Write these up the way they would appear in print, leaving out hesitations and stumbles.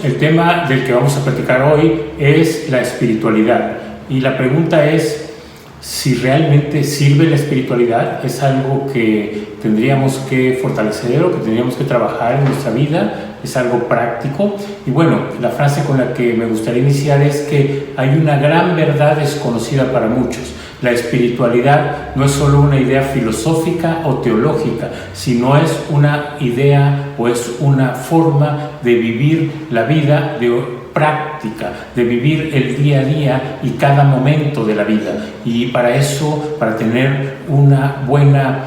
el tema del que vamos a platicar hoy es la espiritualidad. Y la pregunta es si realmente sirve la espiritualidad. ¿Es algo que tendríamos que fortalecer o que tendríamos que trabajar en nuestra vida? ¿Es algo práctico? Y bueno, la frase con la que me gustaría iniciar es que hay una gran verdad desconocida para muchos. La espiritualidad no es solo una idea filosófica o teológica, sino es una idea o es una forma de vivir la vida de práctica, de vivir el día a día y cada momento de la vida. Y para eso, para tener una buena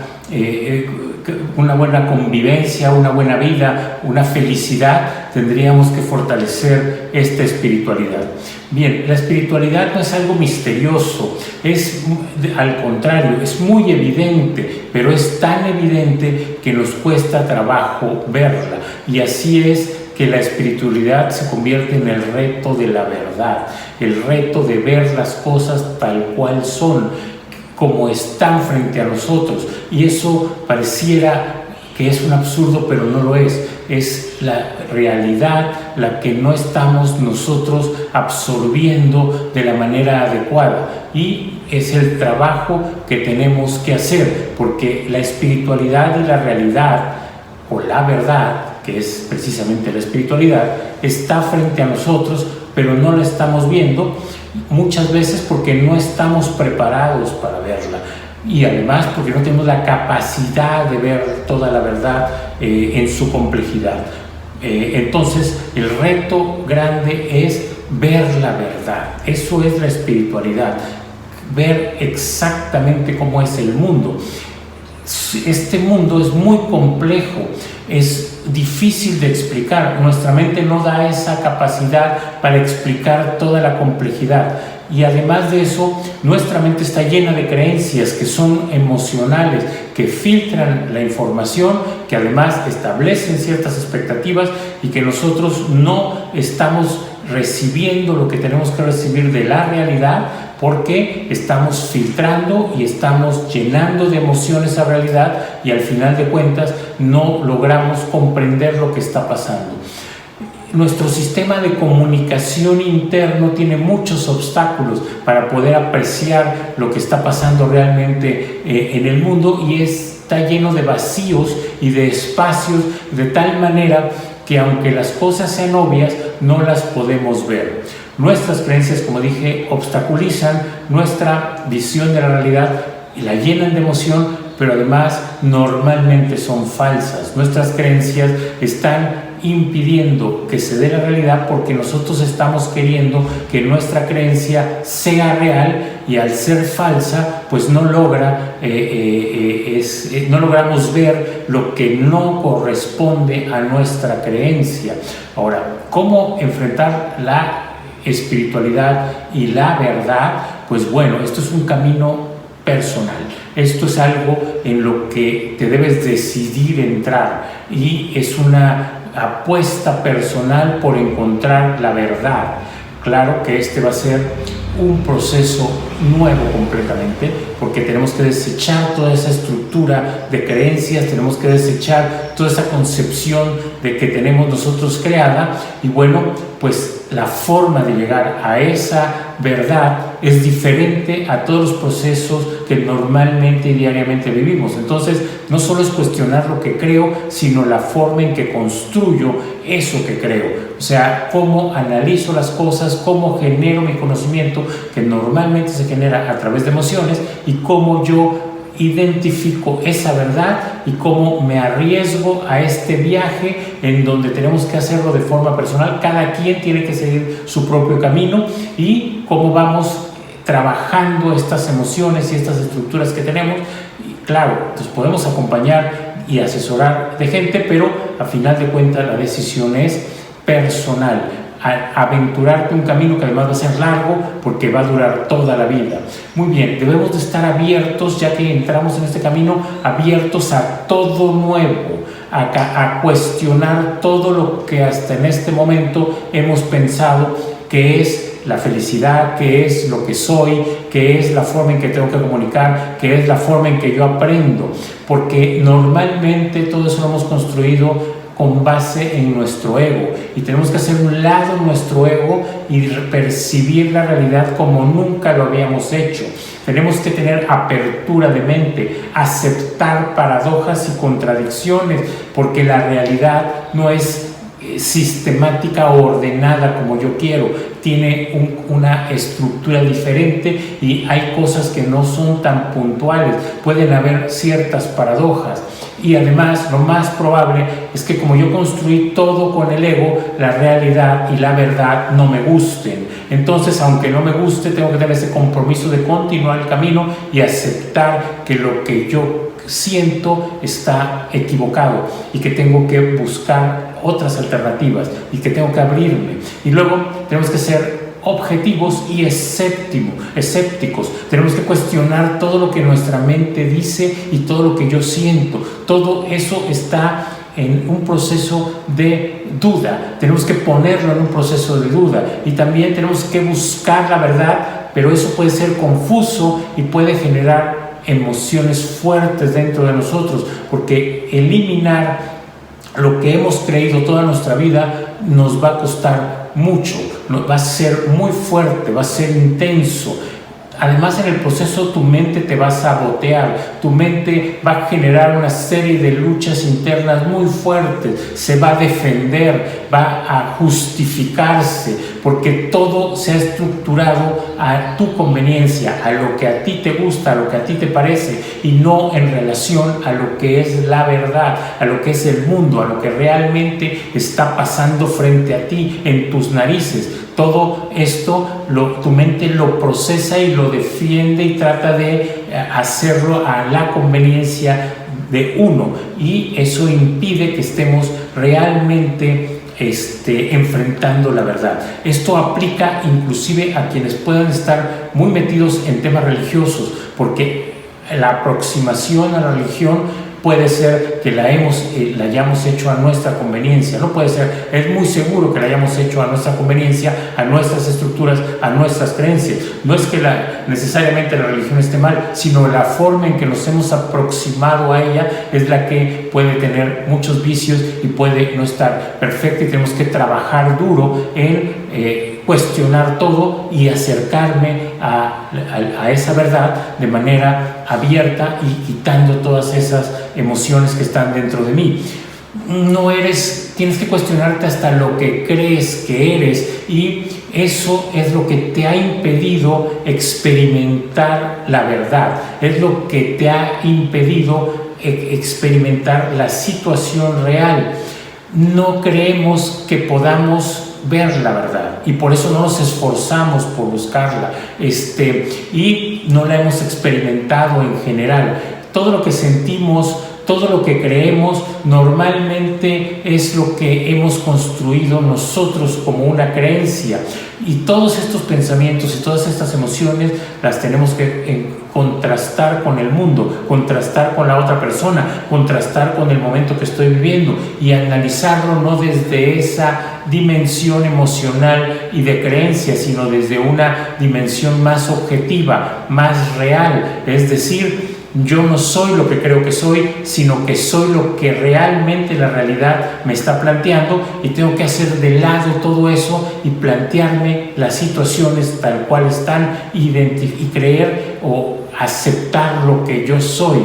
convivencia, una buena vida, una felicidad, tendríamos que fortalecer esta espiritualidad. Bien, la espiritualidad no es algo misterioso, es al contrario, es muy evidente, pero es tan evidente que nos cuesta trabajo verla. Y así es que la espiritualidad se convierte en el reto de la verdad, el reto de ver las cosas tal cual son, como están frente a nosotros. Y eso pareciera que es un absurdo, pero no lo es. Es la realidad la que no estamos nosotros absorbiendo de la manera adecuada. Y es el trabajo que tenemos que hacer, porque la espiritualidad y la realidad, o la verdad, que es precisamente la espiritualidad, está frente a nosotros, pero no la estamos viendo, muchas veces porque no estamos preparados para verla. Y además porque no tenemos la capacidad de ver toda la verdad en su complejidad. Entonces el reto grande es ver la verdad. Eso es la espiritualidad, ver exactamente cómo es el mundo. Este mundo es muy complejo, es difícil de explicar. Nuestra mente no da esa capacidad para explicar toda la complejidad. Y además de eso, nuestra mente está llena de creencias que son emocionales, que filtran la información, que además establecen ciertas expectativas y que nosotros no estamos recibiendo lo que tenemos que recibir de la realidad, porque estamos filtrando y estamos llenando de emociones a realidad y al final de cuentas no logramos comprender lo que está pasando. Nuestro sistema de comunicación interno tiene muchos obstáculos para poder apreciar lo que está pasando realmente en el mundo, y está lleno de vacíos y de espacios de tal manera que aunque las cosas sean obvias, no las podemos ver. Nuestras creencias, como dije, obstaculizan nuestra visión de la realidad y la llenan de emoción, pero además normalmente son falsas. Nuestras creencias están impidiendo que se dé la realidad porque nosotros estamos queriendo que nuestra creencia sea real, y al ser falsa pues no logramos ver lo que no corresponde a nuestra creencia. Ahora, ¿cómo enfrentar la espiritualidad y la verdad? Pues bueno, esto es un camino personal. Esto es algo en lo que te debes decidir entrar, y es una apuesta personal por encontrar la verdad. Claro que este va a ser un proceso nuevo completamente, porque tenemos que desechar toda esa estructura de creencias, tenemos que desechar toda esa concepción de que tenemos nosotros creada. Y bueno, pues la forma de llegar a esa verdad es diferente a todos los procesos que normalmente y diariamente vivimos. Entonces, no solo es cuestionar lo que creo, sino la forma en que construyo eso que creo. O sea, cómo analizo las cosas, cómo genero mi conocimiento, que normalmente se genera a través de emociones, y cómo yo identifico esa verdad y cómo me arriesgo a este viaje en donde tenemos que hacerlo de forma personal. Cada quien tiene que seguir su propio camino, y cómo vamos trabajando estas emociones y estas estructuras que tenemos. Y claro, entonces podemos acompañar y asesorar de gente, pero a final de cuentas la decisión es personal. Aventurarte un camino que además va a ser largo porque va a durar toda la vida. Muy bien, debemos de estar abiertos, ya que entramos en este camino, abiertos a todo nuevo, a cuestionar todo lo que hasta en este momento hemos pensado que es la felicidad, que es lo que soy, que es la forma en que tengo que comunicar, que es la forma en que yo aprendo, porque normalmente todo eso lo hemos construido con base en nuestro ego, y tenemos que hacer un lado nuestro ego y percibir la realidad como nunca lo habíamos hecho. Tenemos que tener apertura de mente, aceptar paradojas y contradicciones, porque la realidad no es sistemática o ordenada como yo quiero, tiene una estructura diferente y hay cosas que no son tan puntuales, pueden haber ciertas paradojas. Y además lo más probable es que como yo construí todo con el ego, la realidad y la verdad no me gusten. Entonces, aunque no me guste, tengo que tener ese compromiso de continuar el camino y aceptar que lo que yo siento está equivocado y que tengo que buscar otras alternativas y que tengo que abrirme. Y luego tenemos que ser objetivos y escépticos. Tenemos que cuestionar todo lo que nuestra mente dice y todo lo que yo siento. Todo eso está en un proceso de duda. Tenemos que ponerlo en un proceso de duda, y también tenemos que buscar la verdad, pero eso puede ser confuso y puede generar emociones fuertes dentro de nosotros, porque eliminar lo que hemos creído toda nuestra vida nos va a costar mucho, va a ser muy fuerte, va a ser intenso. Además, en el proceso tu mente te va a sabotear, tu mente va a generar una serie de luchas internas muy fuertes, se va a defender, va a justificarse, porque todo se ha estructurado a tu conveniencia, a lo que a ti te gusta, a lo que a ti te parece, y no en relación a lo que es la verdad, a lo que es el mundo, a lo que realmente está pasando frente a ti, en tus narices. Todo esto tu mente lo procesa y lo defiende y trata de hacerlo a la conveniencia de uno, y eso impide que estemos realmente enfrentando la verdad. Esto aplica inclusive a quienes puedan estar muy metidos en temas religiosos, porque la aproximación a la religión puede ser que la hayamos hecho a nuestra conveniencia, no puede ser, es muy seguro que la hayamos hecho a nuestra conveniencia, a nuestras estructuras, a nuestras creencias. No es que necesariamente la religión esté mal, sino la forma en que nos hemos aproximado a ella es la que puede tener muchos vicios y puede no estar perfecta, y tenemos que trabajar duro en cuestionar todo y acercarme a esa verdad de manera abierta y quitando todas esas emociones que están dentro de mí. Tienes que cuestionarte hasta lo que crees que eres, y eso es lo que te ha impedido experimentar la verdad, es lo que te ha impedido experimentar la situación real. No creemos que podamos ver la verdad y por eso no nos esforzamos por buscarla, y no la hemos experimentado en general. Todo lo que sentimos, todo lo que creemos, normalmente es lo que hemos construido nosotros como una creencia, y todos estos pensamientos y todas estas emociones las tenemos que contrastar con el mundo, contrastar con la otra persona, contrastar con el momento que estoy viviendo y analizarlo no desde esa dimensión emocional y de creencia, sino desde una dimensión más objetiva, más real. Es decir, yo no soy lo que creo que soy, sino que soy lo que realmente la realidad me está planteando, y tengo que hacer de lado todo eso y plantearme las situaciones tal cual están y creer o aceptar lo que yo soy.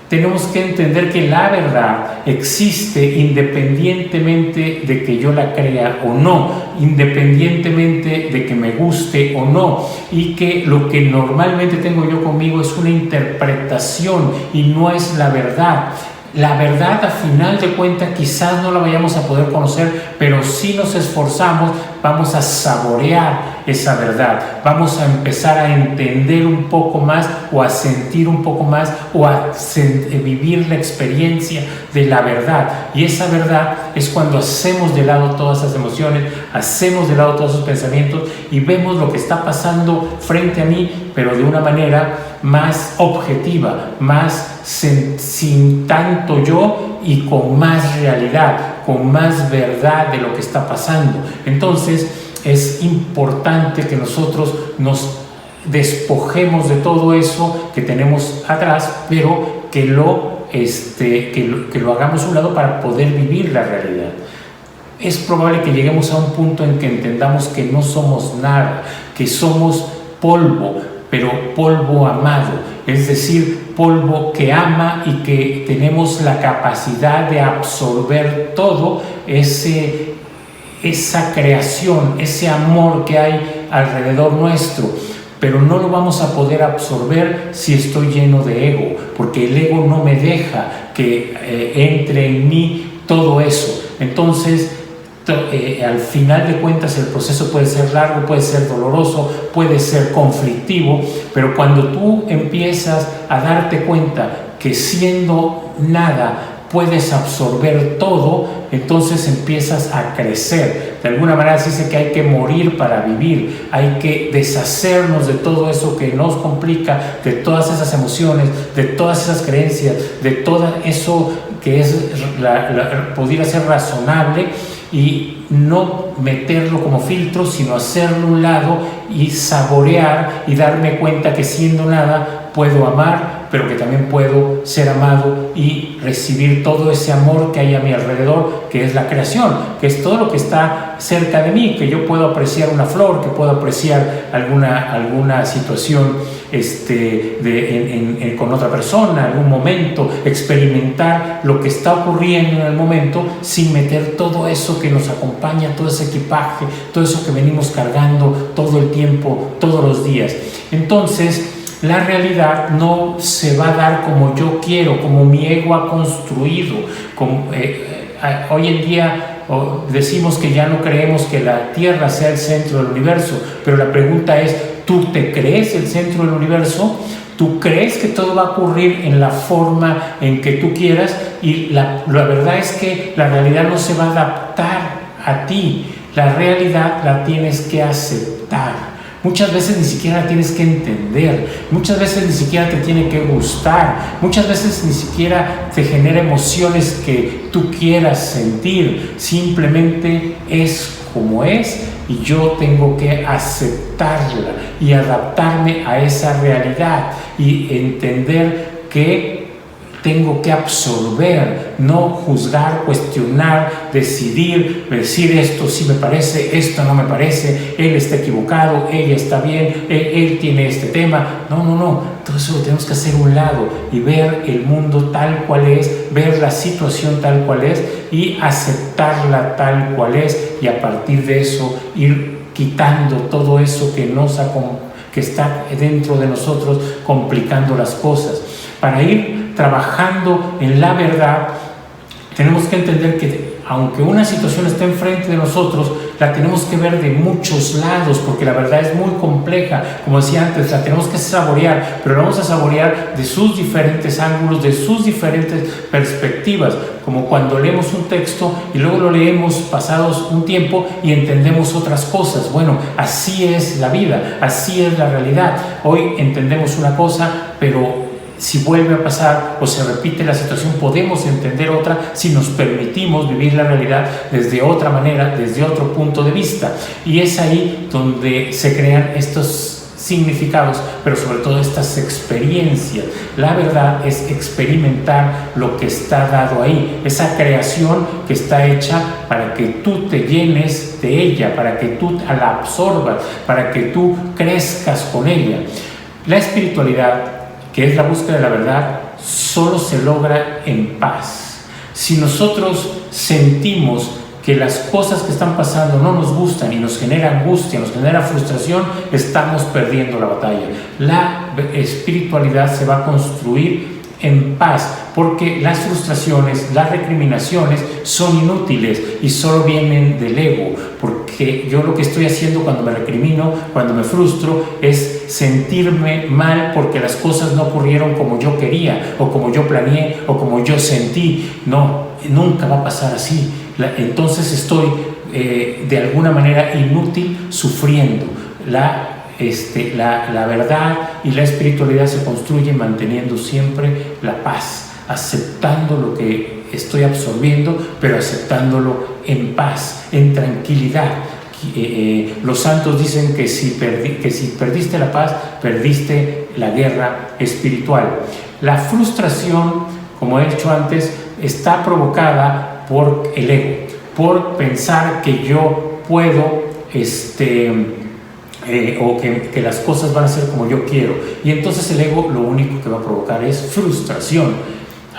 Tenemos que entender que la verdad existe independientemente de que yo la crea o no, independientemente de que me guste o no, y que lo que normalmente tengo yo conmigo es una interpretación y no es la verdad. La verdad, a final de cuentas, quizás no la vayamos a poder conocer, pero si nos esforzamos, vamos a saborear esa verdad, vamos a empezar a entender un poco más, o a sentir un poco más, o a vivir la experiencia de la verdad. Y esa verdad es cuando hacemos de lado todas esas emociones, hacemos de lado todos esos pensamientos y vemos lo que está pasando frente a mí, pero de una manera más objetiva, más sin tanto yo y con más realidad, con más verdad de lo que está pasando. Entonces es importante que nosotros nos despojemos de todo eso que tenemos atrás, pero que lo que lo hagamos a un lado para poder vivir la realidad. Es probable que lleguemos a un punto en que entendamos que no somos nada, que somos polvo, pero polvo amado, es decir, polvo que ama y que tenemos la capacidad de absorber todo esa creación, ese amor que hay alrededor nuestro, pero no lo vamos a poder absorber si estoy lleno de ego, porque el ego no me deja que entre en mí todo eso. Entonces, al final de cuentas el proceso puede ser largo, puede ser doloroso, puede ser conflictivo, pero cuando tú empiezas a darte cuenta que siendo nada puedes absorber todo, entonces empiezas a crecer. De alguna manera se dice que hay que morir para vivir, hay que deshacernos de todo eso que nos complica, de todas esas emociones, de todas esas creencias, de todo eso que pudiera ser razonable, y no meterlo como filtro, sino hacerlo a un lado y saborear y darme cuenta que siendo nada puedo amar, pero que también puedo ser amado y recibir todo ese amor que hay a mi alrededor, que es la creación, que es todo lo que está cerca de mí, que yo puedo apreciar una flor, que puedo apreciar alguna situación con otra persona, algún momento, experimentar lo que está ocurriendo en el momento sin meter todo eso que nos acompaña, todo ese equipaje, todo eso que venimos cargando todo el tiempo, todos los días. Entonces, la realidad no se va a dar como yo quiero, como mi ego ha construido. Hoy en día decimos que ya no creemos que la Tierra sea el centro del universo, pero la pregunta es, ¿tú te crees el centro del universo? ¿Tú crees que todo va a ocurrir en la forma en que tú quieras? Y la verdad es que la realidad no se va a adaptar a ti. La realidad la tienes que aceptar. Muchas veces ni siquiera la tienes que entender, muchas veces ni siquiera te tiene que gustar, muchas veces ni siquiera te genera emociones que tú quieras sentir, simplemente es como es y yo tengo que aceptarla y adaptarme a esa realidad y entender que tengo que absorber, no juzgar, cuestionar, decir esto sí me parece, esto no me parece, él está equivocado, ella está bien, él tiene este tema. No, todo eso lo tenemos que hacer a un lado y ver el mundo tal cual es, ver la situación tal cual es y aceptarla tal cual es, y a partir de eso ir quitando todo eso que está dentro de nosotros complicando las cosas. Para ir trabajando en la verdad, tenemos que entender que aunque una situación esté enfrente de nosotros, la tenemos que ver de muchos lados, porque la verdad es muy compleja. Como decía antes, la tenemos que saborear, pero la vamos a saborear de sus diferentes ángulos, de sus diferentes perspectivas, como cuando leemos un texto y luego lo leemos pasados un tiempo y entendemos otras cosas. Bueno, así es la vida, así es la realidad. Hoy entendemos una cosa, pero si vuelve a pasar o se repite la situación, podemos entender otra si nos permitimos vivir la realidad desde otra manera, desde otro punto de vista. Y es ahí donde se crean estos significados, pero sobre todo estas experiencias. La verdad es experimentar lo que está dado ahí, esa creación que está hecha para que tú te llenes de ella, para que tú la absorbas, para que tú crezcas con ella. La espiritualidad, que es la búsqueda de la verdad, solo se logra en paz. Si nosotros sentimos que las cosas que están pasando no nos gustan y nos genera angustia, nos genera frustración, estamos perdiendo la batalla. La espiritualidad se va a construir en paz, porque las frustraciones, las recriminaciones son inútiles y solo vienen del ego, porque yo lo que estoy haciendo cuando me recrimino, cuando me frustro, es sentirme mal porque las cosas no ocurrieron como yo quería, o como yo planeé, o como yo sentí. No, nunca va a pasar así. Entonces estoy de alguna manera inútil sufriendo. La verdad y la espiritualidad se construyen manteniendo siempre la paz, aceptando lo que estoy absorbiendo, pero aceptándolo en paz, en tranquilidad. Los santos dicen que si perdiste la paz, perdiste la guerra espiritual. La frustración, como he dicho antes, está provocada por el ego, por pensar que yo puedo, o que las cosas van a ser como yo quiero. Y entonces el ego lo único que va a provocar es frustración.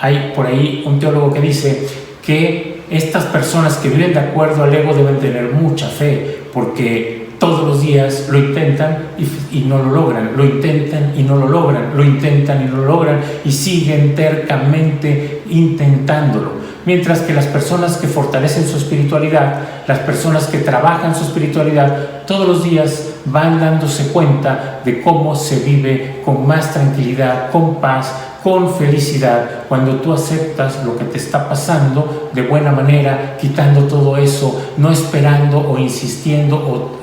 Hay por ahí un teólogo que dice que estas personas que viven de acuerdo al ego deben tener mucha fe, porque todos los días lo intentan y no lo logran, lo intentan y no lo logran, lo intentan y no lo logran, y siguen tercamente intentándolo. Mientras que las personas que fortalecen su espiritualidad, las personas que trabajan su espiritualidad, todos los días van dándose cuenta de cómo se vive con más tranquilidad, con paz, con felicidad, cuando tú aceptas lo que te está pasando de buena manera, quitando todo eso, no esperando o insistiendo o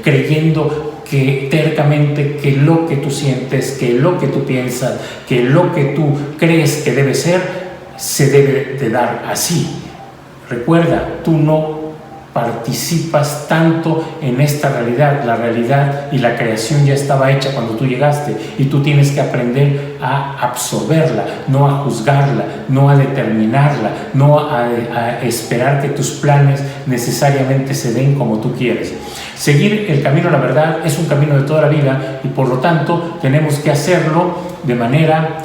creyendo que tercamente que lo que tú sientes, que lo que tú piensas, que lo que tú crees que debe ser, se debe de dar así. Recuerda, tú no participas tanto en esta realidad. La realidad y la creación ya estaba hecha cuando tú llegaste, y tú tienes que aprender a absorberla, no a juzgarla, no a determinarla, no a esperar que tus planes necesariamente se den como tú quieres. Seguir el camino a la verdad es un camino de toda la vida, y por lo tanto tenemos que hacerlo de manera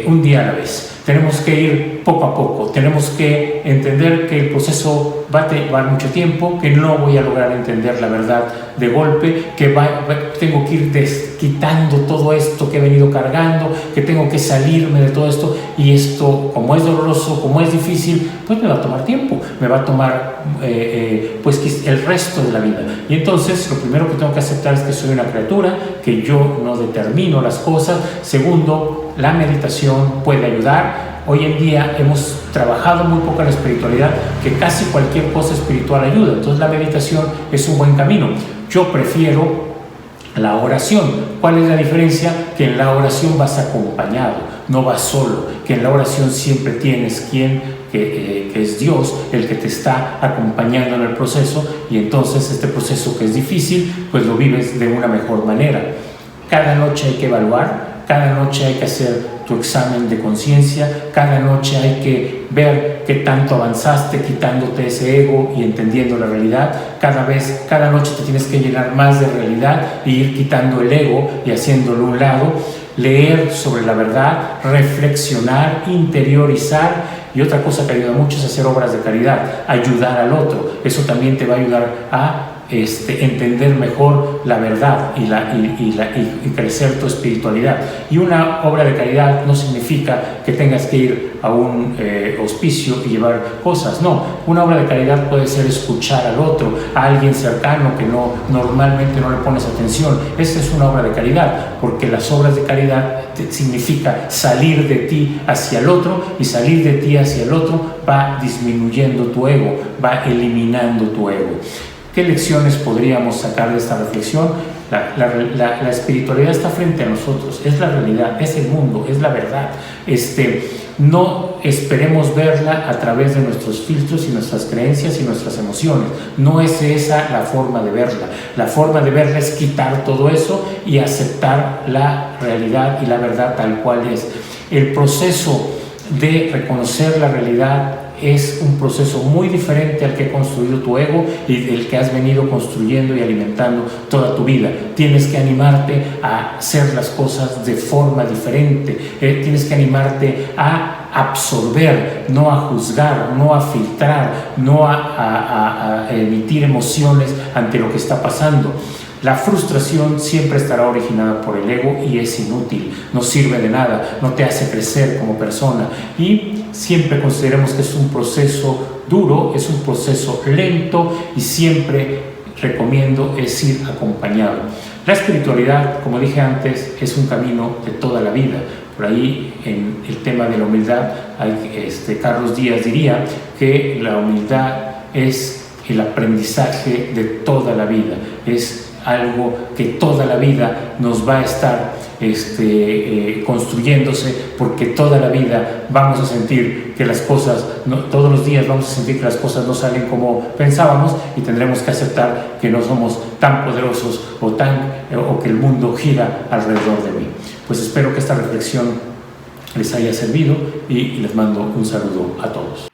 un día a la vez. Tenemos que ir poco a poco, tenemos que entender que el proceso va a llevar mucho tiempo, que no voy a lograr entender la verdad de golpe, que tengo que ir quitando todo esto que he venido cargando, que tengo que salirme de todo esto, y esto, como es doloroso, como es difícil, pues me va a tomar tiempo, me va a tomar pues el resto de la vida. Y entonces lo primero que tengo que aceptar es que soy una criatura, que yo no determino las cosas. Segundo, la meditación puede ayudar. Hoy en día hemos trabajado muy poco en la espiritualidad, que casi cualquier cosa espiritual ayuda. Entonces la meditación es un buen camino. Yo prefiero la oración. ¿Cuál es la diferencia? Que en la oración vas acompañado, no vas solo. Que en la oración siempre tienes que es Dios el que te está acompañando en el proceso, y entonces este proceso que es difícil, pues lo vives de una mejor manera. Cada noche hay que evaluar, cada noche hay que hacer tu examen de conciencia, cada noche hay que ver qué tanto avanzaste quitándote ese ego y entendiendo la realidad. Cada noche te tienes que llenar más de realidad e ir quitando el ego y haciéndolo a un lado. Leer sobre la verdad, reflexionar, interiorizar. Y otra cosa que ayuda mucho es hacer obras de caridad, ayudar al otro. Eso también te va a ayudar a entender mejor la verdad y crecer tu espiritualidad. Y una obra de caridad no significa que tengas que ir a un hospicio y llevar cosas. No, una obra de caridad puede ser escuchar al otro, a alguien cercano que normalmente no le pones atención. Esa es una obra de caridad, porque las obras de caridad significa salir de ti hacia el otro, y salir de ti hacia el otro va disminuyendo tu ego, va eliminando tu ego. ¿Qué lecciones podríamos sacar de esta reflexión? La espiritualidad está frente a nosotros, es la realidad, es el mundo, es la verdad. No esperemos verla a través de nuestros filtros y nuestras creencias y nuestras emociones. No es esa la forma de verla. La forma de verla es quitar todo eso y aceptar la realidad y la verdad tal cual es. El proceso de reconocer la realidad es un proceso muy diferente al que ha construido tu ego y del que has venido construyendo y alimentando toda tu vida. Tienes que animarte a hacer las cosas de forma diferente. Tienes que animarte a absorber, no a juzgar, no a filtrar, no a emitir emociones ante lo que está pasando. La frustración siempre estará originada por el ego y es inútil, no sirve de nada, no te hace crecer como persona. Y siempre consideremos que es un proceso duro, es un proceso lento, y siempre recomiendo es ir acompañado. La espiritualidad, como dije antes, es un camino de toda la vida. Por ahí, en el tema de la humildad, Carlos Díaz diría que la humildad es el aprendizaje de toda la vida, es algo que toda la vida nos va a estar construyéndose, porque toda la vida vamos a sentir que las cosas, todos los días vamos a sentir que las cosas no salen como pensábamos, y tendremos que aceptar que no somos tan poderosos o que el mundo gira alrededor de mí. Pues espero que esta reflexión les haya servido y les mando un saludo a todos.